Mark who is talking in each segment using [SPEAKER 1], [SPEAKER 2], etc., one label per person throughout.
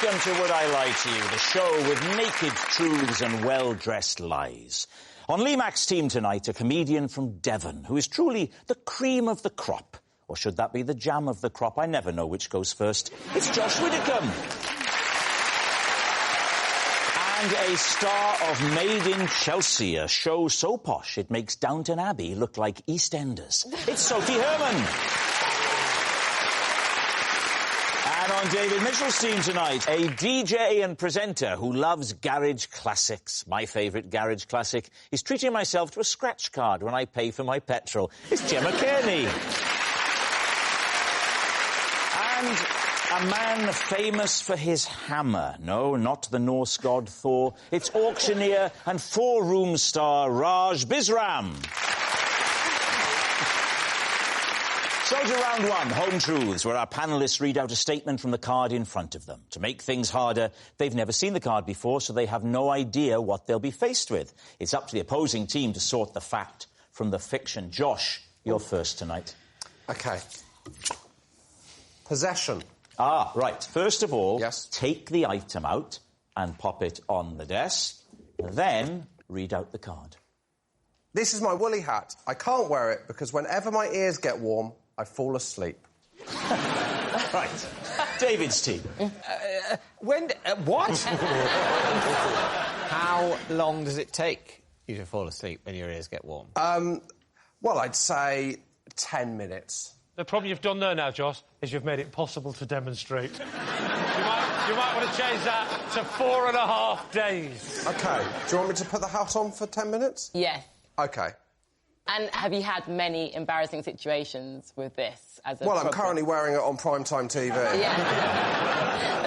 [SPEAKER 1] welcome to Would I Lie to You, the show with naked truths and well-dressed lies. On Lee Mack's team tonight, a comedian from Devon who is truly the cream of the crop. Or should that be the jam of the crop? I never know which goes first. It's Josh Widdicombe. And a star of Made in Chelsea, a show so posh it makes Downton Abbey look like EastEnders. It's Sophie Hermann. And on David Mitchell's team tonight, a DJ and presenter who loves garage classics. My favourite garage classic is treating myself to a scratch card when I pay for my petrol. It's Gemma Cairney. And a man famous for his hammer. No, not the Norse god Thor. It's auctioneer and four-room star Raj Bisram. So to round one, Home Truths, where our panellists read out a statement from the card in front of them. To make things harder, they've never seen the card before, so they have no idea what they'll be faced with. It's up to the opposing team to sort the fact from the fiction. Josh, you're first tonight.
[SPEAKER 2] OK. Possession.
[SPEAKER 1] Ah, right. First of all,
[SPEAKER 2] yes.
[SPEAKER 1] Take the item out and pop it on the desk. Then read out the card.
[SPEAKER 2] This is my woolly hat. I can't wear it because whenever my ears get warm, I fall asleep.
[SPEAKER 1] Right. David's team.
[SPEAKER 3] What? How long does it take you to fall asleep when your ears get warm?
[SPEAKER 2] Well, I'd say 10 minutes.
[SPEAKER 4] The problem you've done there now, Josh, is you've made it possible to demonstrate. You might want to change that to 4.5 days.
[SPEAKER 2] OK. Do you want me to put the hat on for 10 minutes?
[SPEAKER 5] Yes.
[SPEAKER 2] OK.
[SPEAKER 5] And have you had many embarrassing situations with this as a
[SPEAKER 2] Well,
[SPEAKER 5] problem?
[SPEAKER 2] I'm currently wearing it on primetime TV.
[SPEAKER 5] Yeah.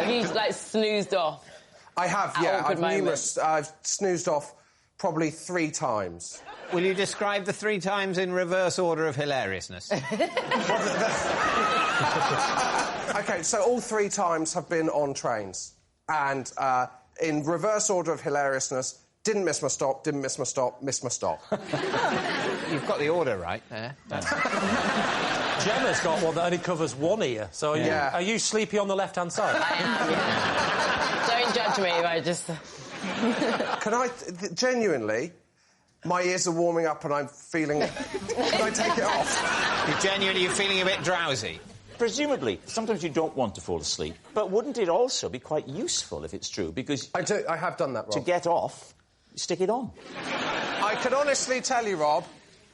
[SPEAKER 5] Have you, like, snoozed off?
[SPEAKER 2] I have, yeah. I've snoozed off probably 3 times.
[SPEAKER 3] Will you describe the 3 times in reverse order of hilariousness?
[SPEAKER 2] OK, so all 3 times have been on trains. And in reverse order of hilariousness, didn't miss my stop, didn't miss my stop, missed my stop.
[SPEAKER 3] You've got the order right there.
[SPEAKER 4] Gemma's got one that only covers one ear, so are you sleepy on the left-hand side?
[SPEAKER 5] I am, yeah. Don't judge me, I just...
[SPEAKER 2] Can I... genuinely, my ears are warming up and I'm feeling... Can I take it off?
[SPEAKER 3] You're feeling a bit drowsy?
[SPEAKER 1] Presumably, sometimes you don't want to fall asleep, but wouldn't it also be quite useful if it's true? Because...
[SPEAKER 2] I have done that, Rob.
[SPEAKER 1] To get off, stick it on.
[SPEAKER 2] I can honestly tell you, Rob,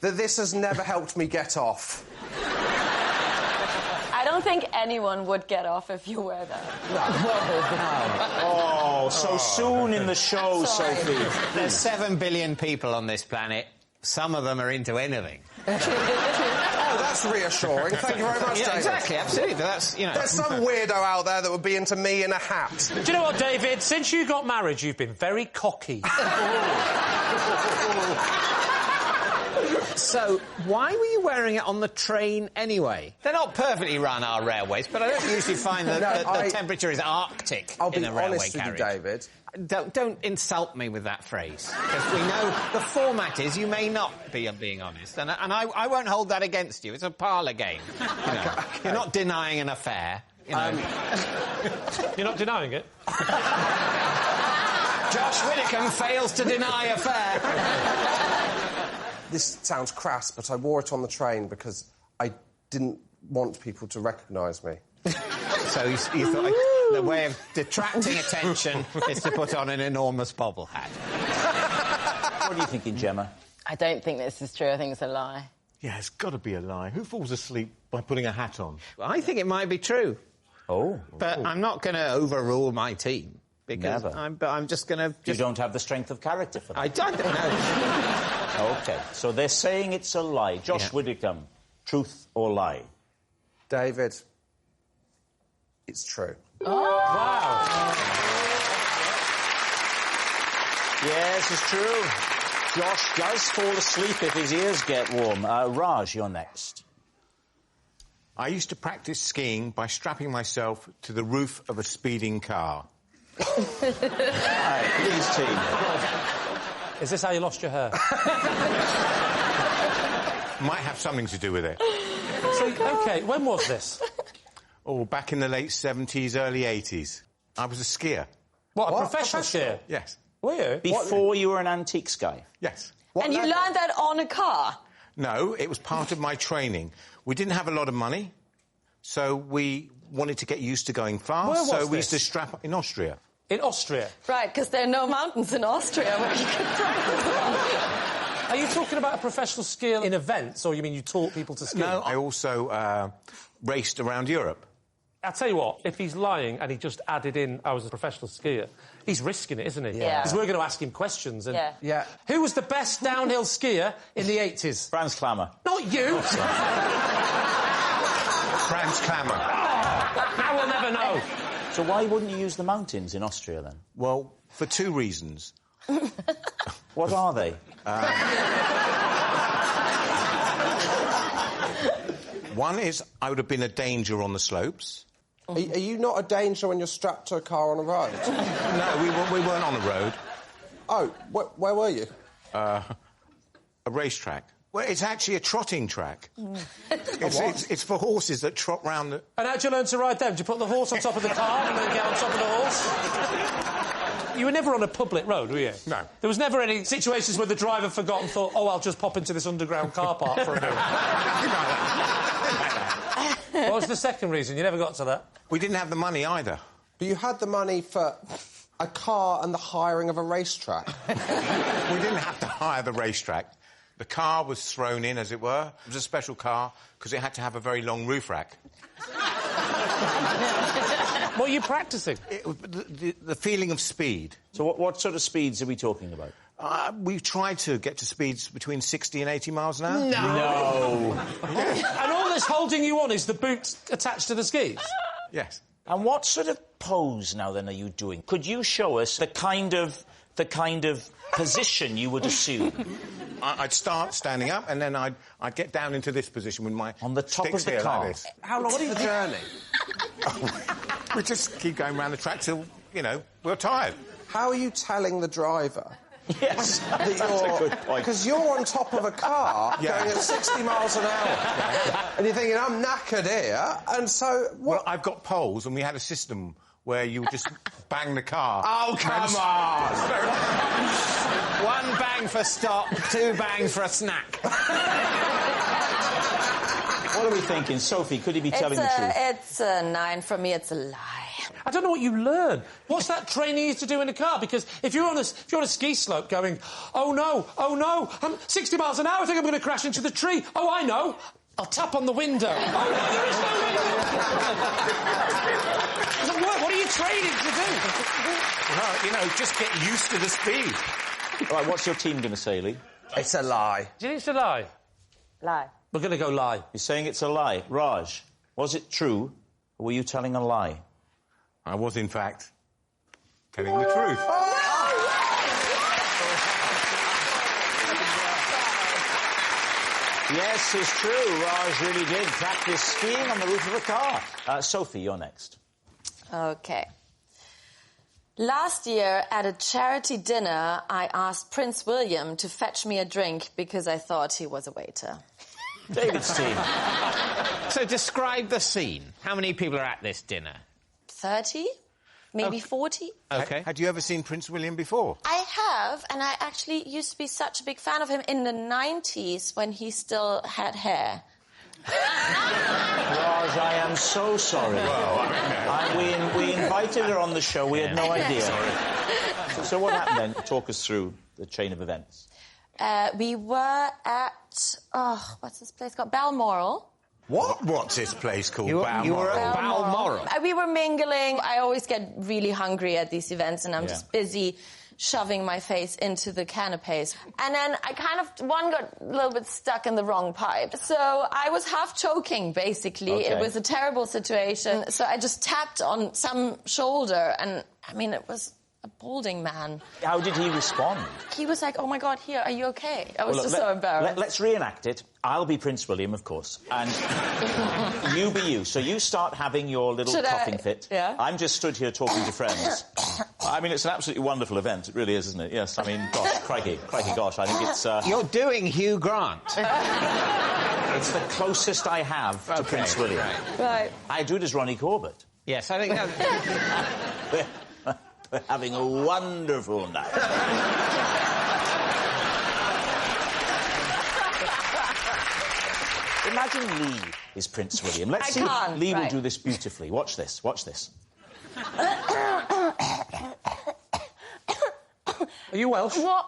[SPEAKER 2] that this has never helped me get off.
[SPEAKER 6] I don't think anyone would get off if you wear that.
[SPEAKER 1] Oh, so soon in the show, Sophie.
[SPEAKER 3] There's 7 billion people on this planet. Some of them are into anything.
[SPEAKER 2] Oh, that's reassuring. Thank you very much, David.
[SPEAKER 3] Exactly, absolutely. But that's, you know...
[SPEAKER 2] There's some weirdo out there that would be into me in a hat.
[SPEAKER 4] Do you know what, David? Since you got married, you've been very cocky.
[SPEAKER 3] So, why were you wearing it on the train anyway? They're not perfectly run, our railways, but I don't usually find that the temperature is arctic in a railway carriage.
[SPEAKER 2] I'll be honest with you, David.
[SPEAKER 3] Don't insult me with that phrase, because we know the format is you may not be being honest, and I won't hold that against you. It's a parlour game. You know. Okay. You're not denying an affair. You know.
[SPEAKER 4] You're not denying it?
[SPEAKER 3] Josh Widdicombe fails to deny affair.
[SPEAKER 2] This sounds crass, but I wore it on the train because I didn't want people to recognise me.
[SPEAKER 3] So you thought the way of detracting attention is to put on an enormous bobble hat.
[SPEAKER 1] What are you thinking, Gemma?
[SPEAKER 5] I don't think this is true. I think it's a lie.
[SPEAKER 7] Yeah, it's got to be a lie. Who falls asleep by putting a hat on?
[SPEAKER 3] Well, I think it might be true.
[SPEAKER 1] Oh.
[SPEAKER 3] But I'm not going to overrule my team. Because I'm just going to...
[SPEAKER 1] You don't have the strength of character for that?
[SPEAKER 3] I don't know.
[SPEAKER 1] OK, so they're saying it's a lie. Josh Widdicombe, truth or lie?
[SPEAKER 2] David, it's true.
[SPEAKER 4] Oh! Wow.
[SPEAKER 1] Yes, it's true. Josh does fall asleep if his ears get warm. Raj, you're next.
[SPEAKER 7] I used to practice skiing by strapping myself to the roof of a speeding car.
[SPEAKER 1] Right, Lee's team.
[SPEAKER 4] Is this how you lost your hair?
[SPEAKER 7] Might have something to do with it.
[SPEAKER 4] So, OK, when was this?
[SPEAKER 7] Oh, back in the late 70s, early 80s. I was a skier.
[SPEAKER 4] What, a professional skier?
[SPEAKER 7] Yes.
[SPEAKER 4] Were you?
[SPEAKER 1] Before you were an antiques guy?
[SPEAKER 7] Yes.
[SPEAKER 6] And you learned that on a car?
[SPEAKER 7] No, it was part of my training. We didn't have a lot of money, so we wanted to get used to going fast.
[SPEAKER 4] Where was
[SPEAKER 7] so we
[SPEAKER 4] this?
[SPEAKER 7] used to strap in Austria.
[SPEAKER 4] In Austria?
[SPEAKER 6] Right, because there are no mountains in Austria where you can practice.
[SPEAKER 4] Are you talking about a professional skier in events, or you mean you taught people to ski?
[SPEAKER 7] No, I also raced around Europe.
[SPEAKER 4] I'll tell you what, if he's lying and he just added in, I was a professional skier, he's risking it, isn't he?
[SPEAKER 6] Yeah.
[SPEAKER 4] Because we're going to ask him questions. And
[SPEAKER 6] Yeah.
[SPEAKER 2] Yeah.
[SPEAKER 4] Who was the best downhill skier in the 80s?
[SPEAKER 1] Franz Klammer.
[SPEAKER 4] Not you!
[SPEAKER 7] Franz Klammer.
[SPEAKER 4] I will never know.
[SPEAKER 1] So why wouldn't you use the mountains in Austria, then?
[SPEAKER 7] Well, for two reasons.
[SPEAKER 1] What are they?
[SPEAKER 7] One is I would have been a danger on the slopes.
[SPEAKER 2] Are you not a danger when you're strapped to a car on a road?
[SPEAKER 7] No, we weren't on a road.
[SPEAKER 2] Oh, where were you?
[SPEAKER 7] A racetrack. Well, it's actually a trotting track. It's for horses that trot round the...
[SPEAKER 4] And how'd you learn to ride them? Did you put the horse on top of the car and then get on top of the horse? You were never on a public road, were you?
[SPEAKER 7] No.
[SPEAKER 4] There was never any situations where the driver forgot and thought, oh, I'll just pop into this underground car park for a bit. What was the second reason? You never got to that?
[SPEAKER 7] We didn't have the money either.
[SPEAKER 2] But you had the money for a car and the hiring of a racetrack.
[SPEAKER 7] We didn't have to hire the racetrack. The car was thrown in, as it were. It was a special car because it had to have a very long roof rack.
[SPEAKER 4] What are you practising?
[SPEAKER 7] The feeling of speed.
[SPEAKER 1] So what sort of speeds are we talking about?
[SPEAKER 7] We tried to get to speeds between 60 and 80 miles an hour.
[SPEAKER 1] No.
[SPEAKER 4] And all this holding you on is the boot attached to the skis?
[SPEAKER 7] Yes.
[SPEAKER 1] And what sort of pose, now, then, are you doing? Could you show us the kind of position you would assume?
[SPEAKER 7] I'd start standing up, and then I'd get down into this position with my
[SPEAKER 1] On the top
[SPEAKER 7] sticks
[SPEAKER 1] of the
[SPEAKER 7] here
[SPEAKER 1] car?
[SPEAKER 7] like this.
[SPEAKER 2] How long's the journey?
[SPEAKER 7] We just keep going around the track till, we're tired.
[SPEAKER 2] How are you telling the driver?
[SPEAKER 1] Yes,
[SPEAKER 2] That's
[SPEAKER 1] a good point.
[SPEAKER 2] Because you're on top of a car going at 60 miles an hour. And you're thinking, I'm knackered here, and so...
[SPEAKER 7] Well, I've got poles, and we had a system where you just bang the car.
[SPEAKER 2] Oh, come on!
[SPEAKER 3] One bang for stop, two bangs for a snack.
[SPEAKER 1] What are we thinking? Sophie, could he be telling the truth?
[SPEAKER 6] It's a 9 from me. It's a lie.
[SPEAKER 4] I don't know what you learn. What's that training you to do in a car? Because if you're on a ski slope going, oh no, I'm 60 miles an hour, I think I'm going to crash into the tree. Oh, I know. I'll tap on the window. Oh, no, there is no window. What are you training to do?
[SPEAKER 7] Well, just get used to the speed.
[SPEAKER 1] All right, what's your team going to say, Lee?
[SPEAKER 2] It's a lie.
[SPEAKER 4] Do you think it's a lie?
[SPEAKER 6] Lie.
[SPEAKER 4] We're going to go lie.
[SPEAKER 1] You're saying it's a lie. Raj, was it true, or were you telling a lie?
[SPEAKER 7] I was, in fact, telling the truth.
[SPEAKER 1] Yes, it's true. Raj really did practice skiing on the roof of a car. Sophie, you're next.
[SPEAKER 6] Okay. Last year, at a charity dinner, I asked Prince William to fetch me a drink because I thought he was a waiter.
[SPEAKER 1] David's team.
[SPEAKER 3] So describe the scene. How many people are at this dinner?
[SPEAKER 6] 30? Maybe 40?
[SPEAKER 3] OK.
[SPEAKER 7] Had you ever seen Prince William before?
[SPEAKER 6] I have, and I actually used to be such a big fan of him in the 90s when he still had hair.
[SPEAKER 1] Raj, I am so sorry. We invited her on the show. We had no idea. So what happened then? Talk us through the chain of events.
[SPEAKER 6] We were at... Oh, what's this place called? Balmoral.
[SPEAKER 7] What? What's this place called?
[SPEAKER 3] You were at
[SPEAKER 6] Balmoral.
[SPEAKER 3] Balmoral.
[SPEAKER 6] We were mingling. I always get really hungry at these events, and I'm just busy shoving my face into the canapes. And then one got a little bit stuck in the wrong pipe. So I was half choking, basically.
[SPEAKER 1] Okay.
[SPEAKER 6] It was a terrible situation. So I just tapped on some shoulder, and, it was a balding man.
[SPEAKER 1] How did he respond?
[SPEAKER 6] He was like, oh, my God, here, are you okay? I was so embarrassed.
[SPEAKER 1] Let's reenact it. I'll be Prince William, of course, and you be you. So you start having your little coughing fit.
[SPEAKER 6] Yeah.
[SPEAKER 1] I'm just stood here talking to friends. It's an absolutely wonderful event. It really is, isn't it? Yes, gosh, crikey, gosh, I think it's...
[SPEAKER 3] You're doing Hugh Grant.
[SPEAKER 1] It's the closest I have to Prince William.
[SPEAKER 6] Right.
[SPEAKER 1] I do it as Ronnie Corbett.
[SPEAKER 3] Yes, I think that...
[SPEAKER 1] We're having a wonderful night. Imagine Lee is Prince William. Let's see if Lee will do this beautifully. Watch this, watch this.
[SPEAKER 4] Are you Welsh?
[SPEAKER 6] What?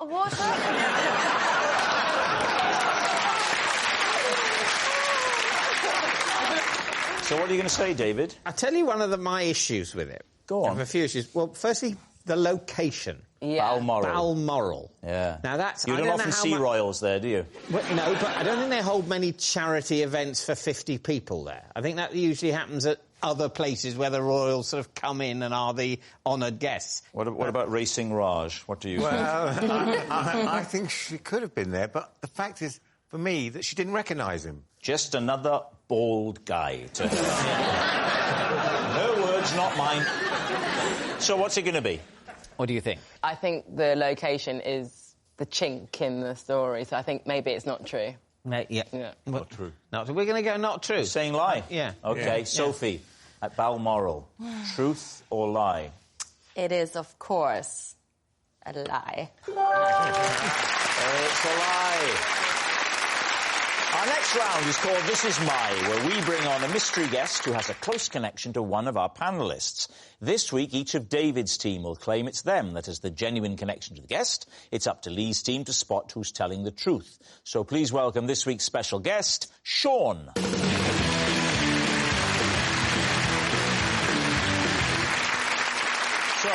[SPEAKER 1] So what are you going to say, David?
[SPEAKER 3] I'll tell you one of my issues with it.
[SPEAKER 1] Go on.
[SPEAKER 3] I have a few issues. Well, firstly, the location.
[SPEAKER 5] Yeah.
[SPEAKER 3] Balmoral.
[SPEAKER 1] Yeah.
[SPEAKER 3] Now, that's...
[SPEAKER 1] You don't often see royals there, do you?
[SPEAKER 3] Well, no, but I don't think they hold many charity events for 50 people there. I think that usually happens at other places where the royals sort of come in and are the honoured guests.
[SPEAKER 1] What about Racing Raj? What do you think?
[SPEAKER 7] Well, I think she could have been there, but the fact is, for me, that she didn't recognise him.
[SPEAKER 1] Just another bald guy to her. No words, not mine. So what's it going to be?
[SPEAKER 3] What do you think?
[SPEAKER 5] I think the location is the chink in the story, so I think maybe it's not true.
[SPEAKER 3] Yeah.
[SPEAKER 1] Not true.
[SPEAKER 3] No, so we're going to go not true.
[SPEAKER 1] Saying lie?
[SPEAKER 3] Yeah.
[SPEAKER 1] OK,
[SPEAKER 3] Yeah.
[SPEAKER 1] Sophie, at Balmoral, truth or lie?
[SPEAKER 6] It is, of course, a lie.
[SPEAKER 1] It's a lie. Our next round is called This Is My, where we bring on a mystery guest who has a close connection to one of our panellists. This week, each of David's team will claim it's them that has the genuine connection to the guest. It's up to Lee's team to spot who's telling the truth. So please welcome this week's special guest, Sean. So,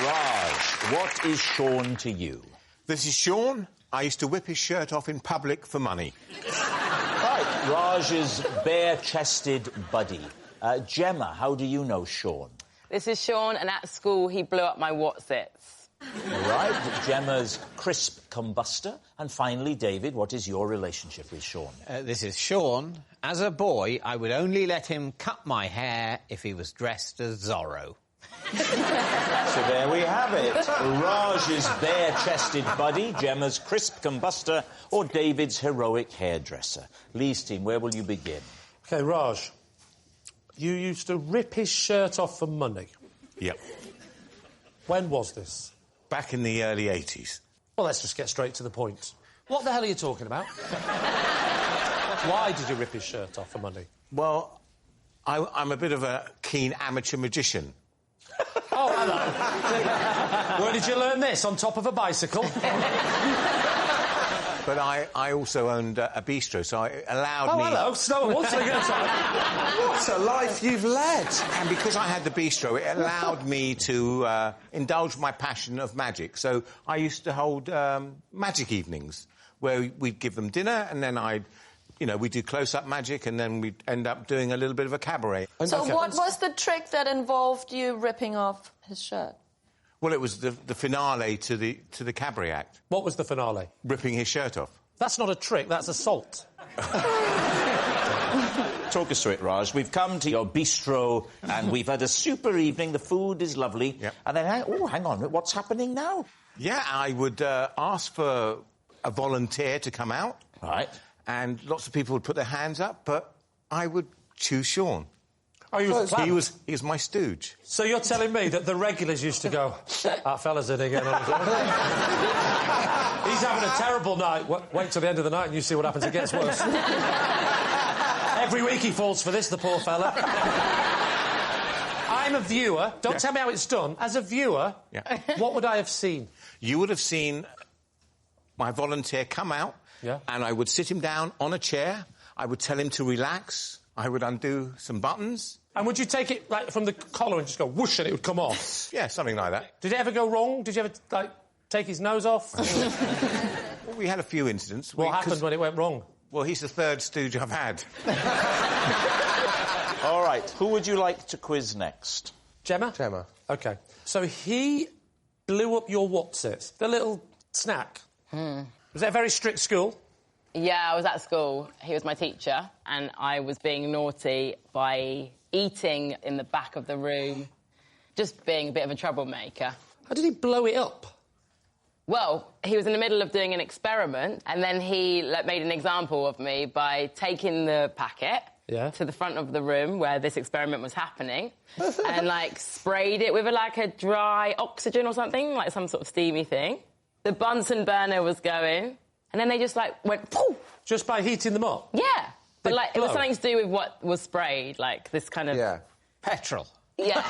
[SPEAKER 1] Raj, what is Sean to you?
[SPEAKER 7] This is Sean. I used to whip his shirt off in public for money.
[SPEAKER 1] Right, Raj's bare-chested buddy. Gemma, how do you know Sean?
[SPEAKER 5] This is Sean, and at school he blew up my Whatsits.
[SPEAKER 1] Right, Gemma's crisp combustor. And finally, David, what is your relationship with Sean?
[SPEAKER 3] This is Sean. As a boy, I would only let him cut my hair if he was dressed as Zorro.
[SPEAKER 1] So there we have it. Raj's bare-chested buddy, Gemma's crisp combustor, or David's heroic hairdresser. Lee's team, where will you begin?
[SPEAKER 4] OK, Raj, you used to rip his shirt off for money.
[SPEAKER 7] Yep.
[SPEAKER 4] When was this?
[SPEAKER 7] Back in the early 80s.
[SPEAKER 4] Well, let's just get straight to the point. What the hell are you talking about? Why did you rip his shirt off for money?
[SPEAKER 7] Well, I'm a bit of a keen amateur magician.
[SPEAKER 4] Oh, hello. Where did you learn this? On top of a bicycle?
[SPEAKER 7] But I also owned a bistro, so it allowed me...
[SPEAKER 4] Oh, hello. So what's it going to
[SPEAKER 2] What a life you've led.
[SPEAKER 7] And because I had the bistro, it allowed me to indulge my passion of magic. So I used to hold magic evenings, where we'd give them dinner, and then we'd do close-up magic, and then we'd end up doing a little bit of a cabaret.
[SPEAKER 6] So what was the trick that involved you ripping off his shirt?
[SPEAKER 7] Well, it was the finale to the cabaret act.
[SPEAKER 4] What was the finale?
[SPEAKER 7] Ripping his shirt off.
[SPEAKER 4] That's not a trick, that's assault.
[SPEAKER 1] Talk us through it, Raj. We've come to your bistro, and we've had a super evening. The food is lovely.
[SPEAKER 7] Yep.
[SPEAKER 1] And then, hang on, what's happening now?
[SPEAKER 7] Yeah, I would ask for a volunteer to come out.
[SPEAKER 1] Right.
[SPEAKER 7] And lots of people would put their hands up, but I would choose Sean.
[SPEAKER 4] Oh, he was
[SPEAKER 7] He was my stooge.
[SPEAKER 4] So you're telling me that the regulars used to go, that fella's in again. He's having a terrible night. Wait till the end of the night and you see what happens. It gets worse. Every week he falls for this, the poor fella. I'm a viewer. Don't tell me how it's done. As a viewer, what would I have seen?
[SPEAKER 7] You would have seen my volunteer come out, and I would sit him down on a chair. I would tell him to relax. I would undo some buttons.
[SPEAKER 4] And would you take it, like, from the collar and just go whoosh and it would come off?
[SPEAKER 7] Yeah, something like that.
[SPEAKER 4] Did it ever go wrong? Did you ever, like, take his nose off?
[SPEAKER 7] Well, we had a few incidents.
[SPEAKER 4] What happened when it went wrong?
[SPEAKER 7] Well, he's the third stooge I've had.
[SPEAKER 1] All right, who would you like to quiz next?
[SPEAKER 4] Gemma?
[SPEAKER 2] Gemma.
[SPEAKER 4] OK. So he blew up your what's-it? The little snack. Was that a very strict school?
[SPEAKER 5] Yeah, I was at school. He was my teacher, and I was being naughty by eating in the back of the room, just being a bit of a troublemaker.
[SPEAKER 4] How did he blow it up?
[SPEAKER 5] Well, he was in the middle of doing an experiment, and then he made an example of me by taking the packet to the front of the room where this experiment was happening and, like, sprayed it with, like, a dry oxygen or something, like some sort of steamy thing. The Bunsen burner was going, and then they just, like, went, poof!
[SPEAKER 4] Just by heating them up?
[SPEAKER 5] Yeah. But, like, it was something to do with what was sprayed, like, this kind of...
[SPEAKER 2] Yeah.
[SPEAKER 3] Petrol.
[SPEAKER 5] Yeah.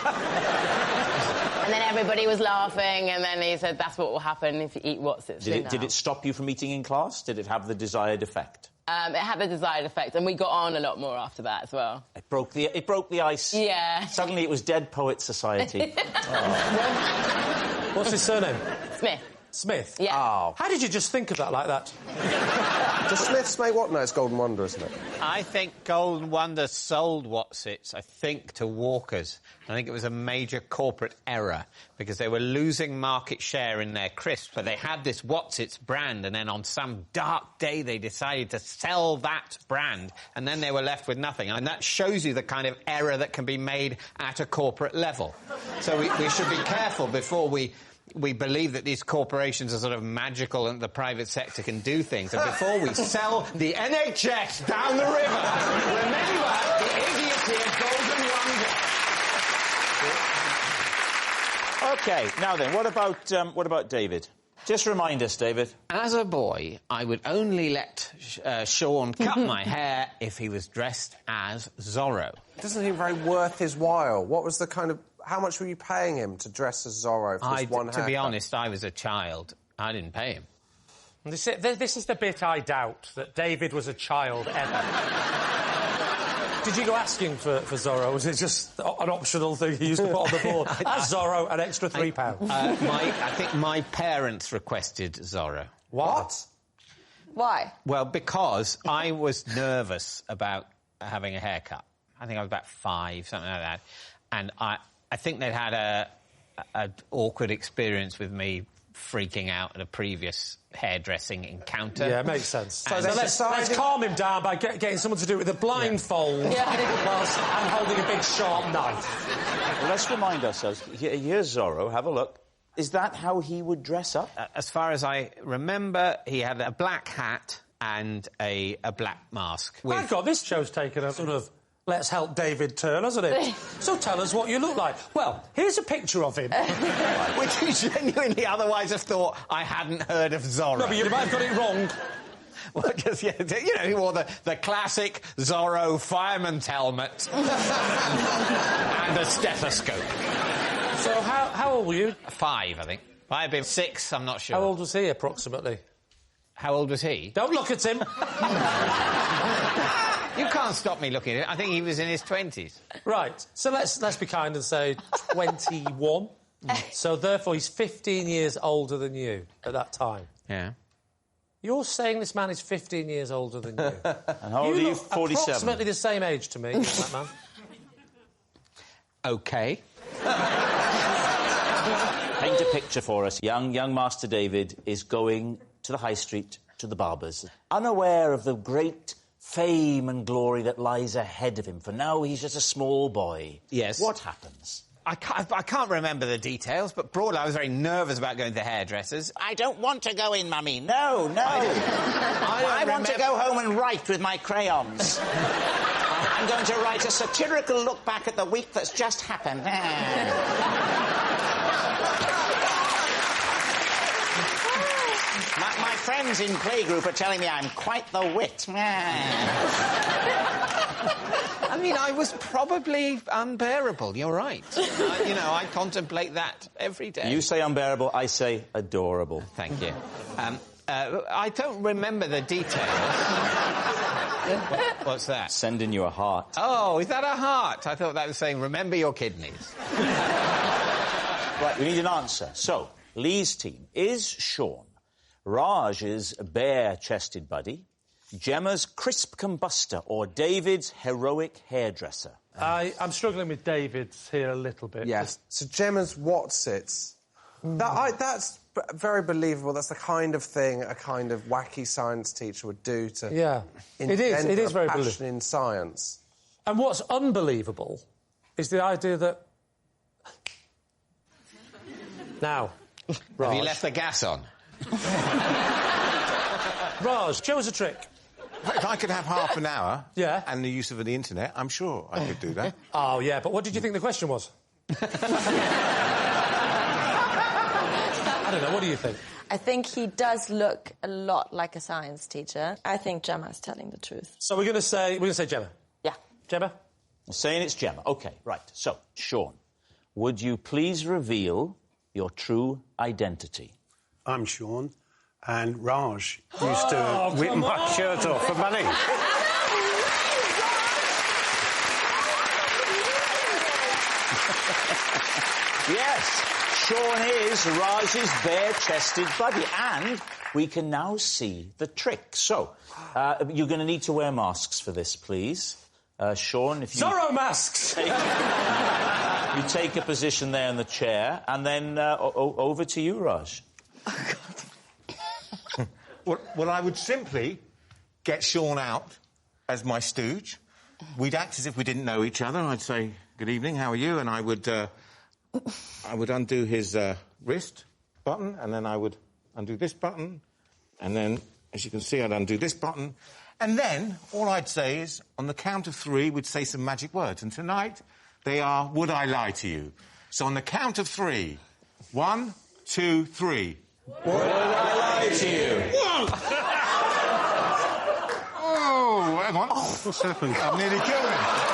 [SPEAKER 5] And then everybody was laughing, and then he said, that's what will happen if you eat Wotsits.
[SPEAKER 1] Did it stop you from eating in class? Did it have the desired effect?
[SPEAKER 5] It had the desired effect, and we got on a lot more after that as well.
[SPEAKER 1] It broke the ice.
[SPEAKER 5] Yeah.
[SPEAKER 1] Suddenly it was Dead Poets Society.
[SPEAKER 4] What's his surname?
[SPEAKER 5] Smith.
[SPEAKER 4] Smith?
[SPEAKER 5] Yeah.
[SPEAKER 2] Oh.
[SPEAKER 4] How did you just think of that like that?
[SPEAKER 2] Does Smiths make what? No, it's Golden Wonder, isn't it?
[SPEAKER 3] I think Golden Wonder sold Wotsits, I think, to Walkers. I think it was a major corporate error because they were losing market share in their crisps, but they had this Wotsits brand, and then on some dark day they decided to sell that brand, and then they were left with nothing. And that shows you the kind of error that can be made at a corporate level. So we should be careful before we believe that these corporations are sort of magical and the private sector can do things. And before we sell the NHS down the river, remember the idiot here, Golden Wonder.
[SPEAKER 1] OK, now then, what about David? Just remind us, David.
[SPEAKER 3] As a boy, I would only let Sean cut my hair if he was dressed as Zorro.
[SPEAKER 2] It doesn't seem very worth his while. What was the kind of... How much were you paying him to dress as Zorro for this one haircut?
[SPEAKER 3] To be honest, I was a child. I didn't pay him.
[SPEAKER 4] This is the bit I doubt, that David was a child ever. Did you go asking for Zorro? Was it just an optional thing you used to put on the board? As Zorro, an extra £3.
[SPEAKER 3] I think my parents requested Zorro.
[SPEAKER 2] What?
[SPEAKER 6] Why?
[SPEAKER 3] Well, because I was nervous about having a haircut. I think I was about 5, something like that. And I think they'd had an awkward experience with me freaking out at a previous hairdressing encounter.
[SPEAKER 4] Yeah, it makes sense. So let's calm him down by getting someone to do it with a blindfold whilst I'm holding a big sharp knife.
[SPEAKER 1] Well, let's remind ourselves. Here's Zorro. Have a look. Is that how he would dress up?
[SPEAKER 3] As far as I remember, he had a black hat and a black mask.
[SPEAKER 4] My God, this show's taken a sort of... Let's help David turn, hasn't it? So tell us what you look like. Well, here's a picture of him.
[SPEAKER 3] Which you genuinely otherwise have thought I hadn't heard of Zorro.
[SPEAKER 4] No, but you might have got it wrong.
[SPEAKER 3] Well, just, yeah, you know, he wore the classic Zorro fireman's helmet and a stethoscope.
[SPEAKER 4] So how old were you?
[SPEAKER 3] 5, I think. Might have been 6, I'm not sure.
[SPEAKER 4] How old was he, approximately?
[SPEAKER 3] How old was he?
[SPEAKER 4] Don't look at him.
[SPEAKER 3] You can't stop me looking at it. I think he was in his 20s.
[SPEAKER 4] Right. So let's be kind and say 21. So therefore he's 15 years older than you at that time.
[SPEAKER 3] Yeah.
[SPEAKER 4] You're saying this man is 15 years older than you.
[SPEAKER 1] And how old are you? 47.
[SPEAKER 4] Approximately the same age to me, that man.
[SPEAKER 3] OK.
[SPEAKER 1] Paint a picture for us. Young Master David is going to the high street, to the barber's, unaware of the great fame and glory that lies ahead of him. For now, he's just a small boy.
[SPEAKER 3] Yes.
[SPEAKER 1] What happens?
[SPEAKER 3] I can't remember the details, but broadly I was very nervous about going to hairdressers.
[SPEAKER 1] I don't want to go in, Mummy. No. I want to go home and write with my crayons. I'm going to write a satirical look back at the week that's just happened. My friends in playgroup are telling me I'm quite the wit.
[SPEAKER 3] I mean, I was probably unbearable, you're right. I contemplate that every day.
[SPEAKER 1] You say unbearable, I say adorable.
[SPEAKER 3] Thank you. I don't remember the details. What's that?
[SPEAKER 1] Sending you a heart.
[SPEAKER 3] Oh, is that a heart? I thought that was saying, remember your kidneys.
[SPEAKER 1] Right, we need an answer. So, Lee's team. Is Sean Raj's bare-chested buddy, Gemma's crisp combustor, or David's heroic hairdresser?
[SPEAKER 4] I'm struggling with David's here a little bit.
[SPEAKER 2] Yes. So Gemma's Wotsits. That's very believable. That's the kind of thing a kind of wacky science teacher would do to
[SPEAKER 4] It is very
[SPEAKER 2] passion
[SPEAKER 4] believable
[SPEAKER 2] in science.
[SPEAKER 4] And what's unbelievable is the idea that... Now, Raj...
[SPEAKER 3] Have you left the gas on?
[SPEAKER 4] Raj, show us a trick.
[SPEAKER 7] If I could have half an hour
[SPEAKER 4] Yeah.
[SPEAKER 7] and the use of the internet, I'm sure I could do that.
[SPEAKER 4] Oh, yeah, but what did you think the question was? I don't know, what do you think?
[SPEAKER 6] I think he does look a lot like a science teacher. I think Gemma's telling the truth.
[SPEAKER 4] So we're going to say Gemma?
[SPEAKER 6] Yeah.
[SPEAKER 4] Gemma?
[SPEAKER 1] Saying it's Gemma. OK, right. So, Sean, would you please reveal your true identity?
[SPEAKER 8] I'm Sean, and Raj used to whip my shirt off for money.
[SPEAKER 1] Yes, Sean is Raj's bare-chested buddy, and we can now see the trick. So, you're going to need to wear masks for this, please. Sean, if you...
[SPEAKER 4] Zorro masks!
[SPEAKER 1] You take a position there in the chair, and then over to you, Raj.
[SPEAKER 7] Oh, God. Well, I would simply get Sean out as my stooge. We'd act as if we didn't know each other. I'd say, good evening, how are you? And I would undo his wrist button, and then I would undo this button, and then, as you can see, I'd undo this button. And then, all I'd say is, on the count of 3, we'd say some magic words. And tonight, they are, would I lie to you? So on the count of 3, 1, 2, 3.
[SPEAKER 1] Would I lie to you?
[SPEAKER 7] Oh, hang on. What's happened? I've nearly killed him.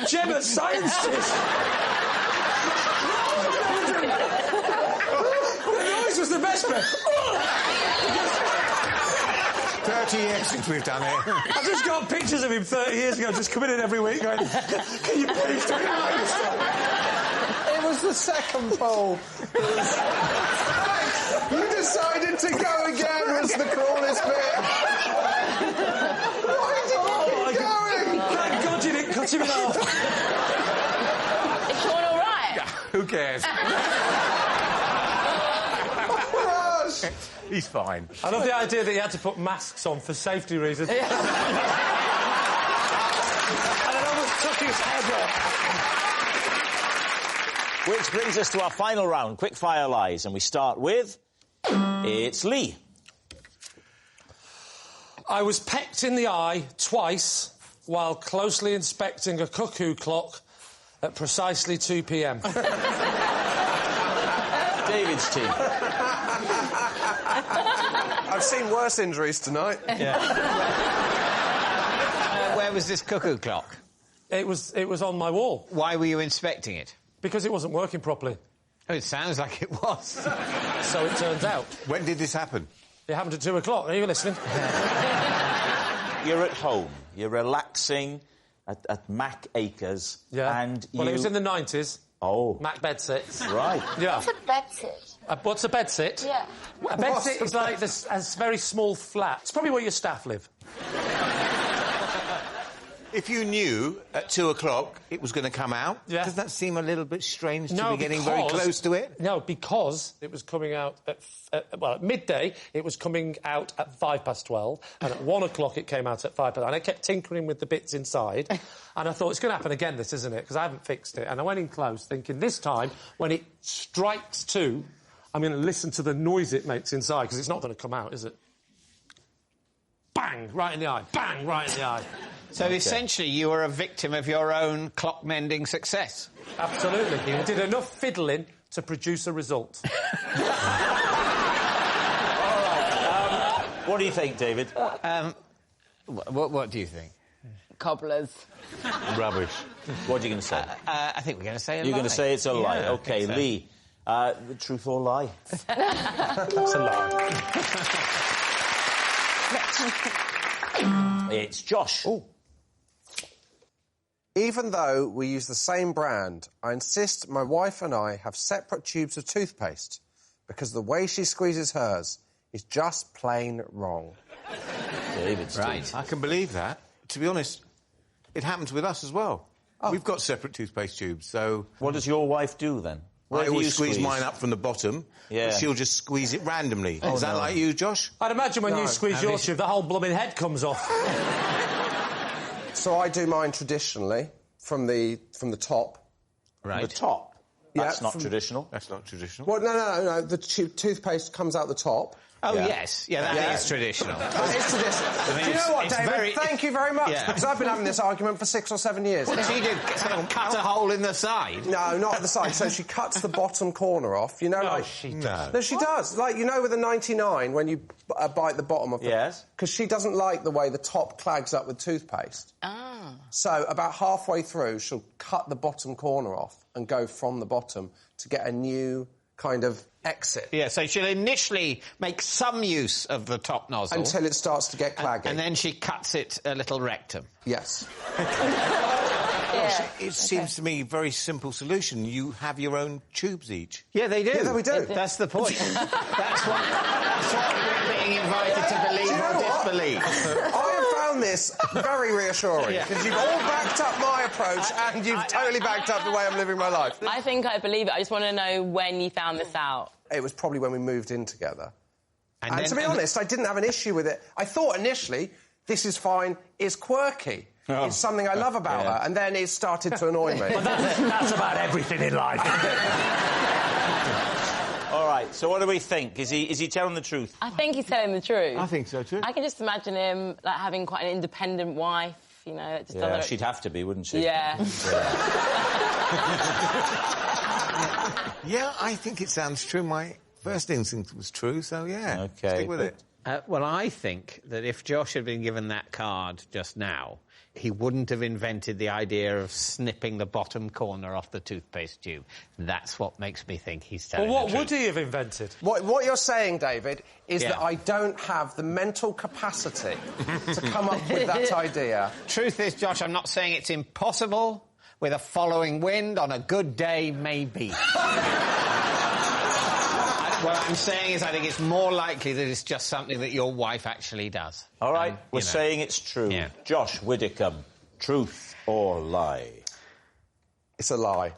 [SPEAKER 4] Gemma's science teacher. The noise was the best bit.
[SPEAKER 7] 30 years since we've done it.
[SPEAKER 4] I've just got pictures of him 30 years ago just coming in every week going, can you please do it like this time?
[SPEAKER 2] It was the second poll. You decided to go again was the cruelest bit. Why did you keep going?
[SPEAKER 4] Thank God you didn't cut him in half.
[SPEAKER 5] Is Sean all right?
[SPEAKER 7] Who cares?
[SPEAKER 2] Raj!
[SPEAKER 7] He's fine.
[SPEAKER 4] I love the idea that he had to put masks on for safety reasons. And it almost took his head off.
[SPEAKER 1] Which brings us to our final round, Quickfire Lies, and we start with... It's Lee.
[SPEAKER 4] I was pecked in the eye twice while closely inspecting a cuckoo clock at precisely 2 p.m.
[SPEAKER 1] David's team.
[SPEAKER 2] I've seen worse injuries tonight.
[SPEAKER 3] Yeah. Where was this cuckoo clock?
[SPEAKER 4] It was on my wall.
[SPEAKER 3] Why were you inspecting it?
[SPEAKER 4] Because it wasn't working properly.
[SPEAKER 3] Oh, it sounds like it was.
[SPEAKER 4] So it turns out.
[SPEAKER 7] When did this happen?
[SPEAKER 4] It happened at 2 o'clock. Are you listening?
[SPEAKER 1] You're at home. You're relaxing at Mac Acres.
[SPEAKER 4] Yeah.
[SPEAKER 1] And
[SPEAKER 4] Well, it was in the 90s.
[SPEAKER 1] Oh.
[SPEAKER 4] Mac bedsits.
[SPEAKER 1] Right.
[SPEAKER 4] Yeah.
[SPEAKER 6] What's a bedsit?
[SPEAKER 4] What's a bedsit?
[SPEAKER 6] Yeah.
[SPEAKER 4] A bedsit is like this, a very small flat. It's probably where your staff live.
[SPEAKER 7] If you knew at 2 o'clock it was going to come out,
[SPEAKER 4] Yeah.
[SPEAKER 7] doesn't that seem a little bit strange to
[SPEAKER 4] No,
[SPEAKER 7] be getting very close to it?
[SPEAKER 4] No, because it was coming out at midday. It was coming out at 12:05, and at 1 o'clock it came out at 5:00. And I kept tinkering with the bits inside, and I thought it's going to happen again. This isn't it? Because I haven't fixed it. And I went in close, thinking this time when it strikes 2, I'm going to listen to the noise it makes inside because it's not going to come out, is it? Bang! Right in the eye. Bang! Right in the eye.
[SPEAKER 3] So essentially you were a victim of your own clock-mending success.
[SPEAKER 4] Absolutely. I did enough fiddling to produce a result.
[SPEAKER 1] What do you think, David?
[SPEAKER 3] What do you think?
[SPEAKER 5] Cobblers.
[SPEAKER 1] Rubbish. What are you going to say?
[SPEAKER 3] I think we're going to say a lie.
[SPEAKER 1] You're going to say it's a lie.
[SPEAKER 3] Yeah,
[SPEAKER 1] OK,
[SPEAKER 3] I think so.
[SPEAKER 1] Lee. The truth or lie?
[SPEAKER 4] That's a lie.
[SPEAKER 1] It's Josh.
[SPEAKER 4] Oh.
[SPEAKER 2] Even though we use the same brand, I insist my wife and I have separate tubes of toothpaste because the way she squeezes hers is just plain wrong.
[SPEAKER 1] David's
[SPEAKER 3] Right.
[SPEAKER 7] I can believe that. To be honest, it happens with us as well.
[SPEAKER 2] Oh.
[SPEAKER 7] We've got separate toothpaste tubes, so...
[SPEAKER 1] What does your wife do, then?
[SPEAKER 7] I
[SPEAKER 1] Where do
[SPEAKER 7] always
[SPEAKER 1] you
[SPEAKER 7] squeeze mine up from the bottom,
[SPEAKER 1] Yeah.
[SPEAKER 7] but she'll just squeeze it randomly. Is that
[SPEAKER 1] no.
[SPEAKER 7] like you, Josh?
[SPEAKER 4] I'd imagine when
[SPEAKER 2] No.
[SPEAKER 4] you squeeze your tube, the whole blooming head comes off.
[SPEAKER 2] So I do mine traditionally from the top.
[SPEAKER 3] Right.
[SPEAKER 1] The top?
[SPEAKER 2] Yeah,
[SPEAKER 1] That's not traditional.
[SPEAKER 7] That's not traditional.
[SPEAKER 2] Well, no. The toothpaste comes out the top.
[SPEAKER 3] Oh,
[SPEAKER 1] Yeah.
[SPEAKER 3] yes. Yeah, that is traditional.
[SPEAKER 2] It's traditional.
[SPEAKER 3] I mean,
[SPEAKER 2] Do you know what,
[SPEAKER 3] it's
[SPEAKER 2] David?
[SPEAKER 3] very-
[SPEAKER 2] Thank you very much,
[SPEAKER 3] Yeah.
[SPEAKER 2] because I've been having this argument for 6 or 7 years.
[SPEAKER 3] She did cut a hole in the side.
[SPEAKER 2] No, not at the side. So she cuts the bottom corner off. You know, like...
[SPEAKER 4] she
[SPEAKER 2] No, she does. Like, you know with a 99, when you bite the bottom of the...
[SPEAKER 1] Yes.
[SPEAKER 2] Because she doesn't like the way the top clags up with toothpaste.
[SPEAKER 5] Ah.
[SPEAKER 2] So about halfway through, she'll cut the bottom corner off and go from the bottom to get a new kind of exit.
[SPEAKER 3] Yeah, so she'll initially make some use of the top nozzle.
[SPEAKER 2] Until it starts to get claggy.
[SPEAKER 3] And then she cuts it a little rectum.
[SPEAKER 2] Yes.
[SPEAKER 6] Yeah.
[SPEAKER 7] It seems to me a very simple solution. You have your own tubes each.
[SPEAKER 3] Yeah, they do.
[SPEAKER 2] Yeah, we do.
[SPEAKER 3] That's the point. that's what we're being invited to believe
[SPEAKER 2] Do you know
[SPEAKER 3] or
[SPEAKER 2] what?
[SPEAKER 3] disbelieve.
[SPEAKER 2] I have found this very reassuring,
[SPEAKER 3] Yeah.
[SPEAKER 2] because you've all backed up my approach and you've totally backed up the way I'm living my life.
[SPEAKER 5] I think I believe it. I just want to know when you found this out.
[SPEAKER 2] It was probably when we moved in together. And
[SPEAKER 3] then-
[SPEAKER 2] to be honest, I didn't have an issue with it. I thought initially, this is fine, it's quirky.
[SPEAKER 1] Oh.
[SPEAKER 2] It's something I love about her. And then it started to annoy me.
[SPEAKER 4] That's about everything in life.
[SPEAKER 1] All right, so what do we think? Is he telling the truth?
[SPEAKER 5] I think he's telling the truth.
[SPEAKER 7] I think so too.
[SPEAKER 5] I can just imagine him like having quite an independent wife, you know. That just
[SPEAKER 1] Yeah,
[SPEAKER 5] doesn't...
[SPEAKER 1] she'd have to be, wouldn't she?
[SPEAKER 5] Yeah.
[SPEAKER 7] Yeah, I think it sounds true. My first instinct was true, so yeah.
[SPEAKER 1] Okay.
[SPEAKER 7] Stick with it.
[SPEAKER 3] Well, I think that if Josh had been given that card just now, he wouldn't have invented the idea of snipping the bottom corner off the toothpaste tube. That's what makes me think he's telling
[SPEAKER 4] Well, what
[SPEAKER 3] the truth.
[SPEAKER 4] would he have invented?
[SPEAKER 2] What you're saying, David, is
[SPEAKER 3] Yeah.
[SPEAKER 2] that I don't have the mental capacity to come up with that idea.
[SPEAKER 3] Truth is, Josh, I'm not saying it's impossible. With a following wind, on a good day, maybe. What I'm saying is I think it's more likely that it's just something that your wife actually does.
[SPEAKER 1] All right, we're
[SPEAKER 3] you know.
[SPEAKER 1] saying it's true.
[SPEAKER 3] Yeah.
[SPEAKER 1] Josh Widdicombe, truth or lie?
[SPEAKER 2] It's a lie.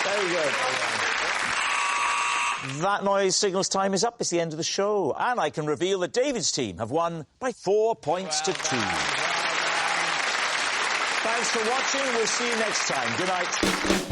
[SPEAKER 1] Very good. That noise signals time is up. It's the end of the show. And I can reveal that David's team have won by 4 points to 2. Thanks for watching. We'll see you next time. Good night.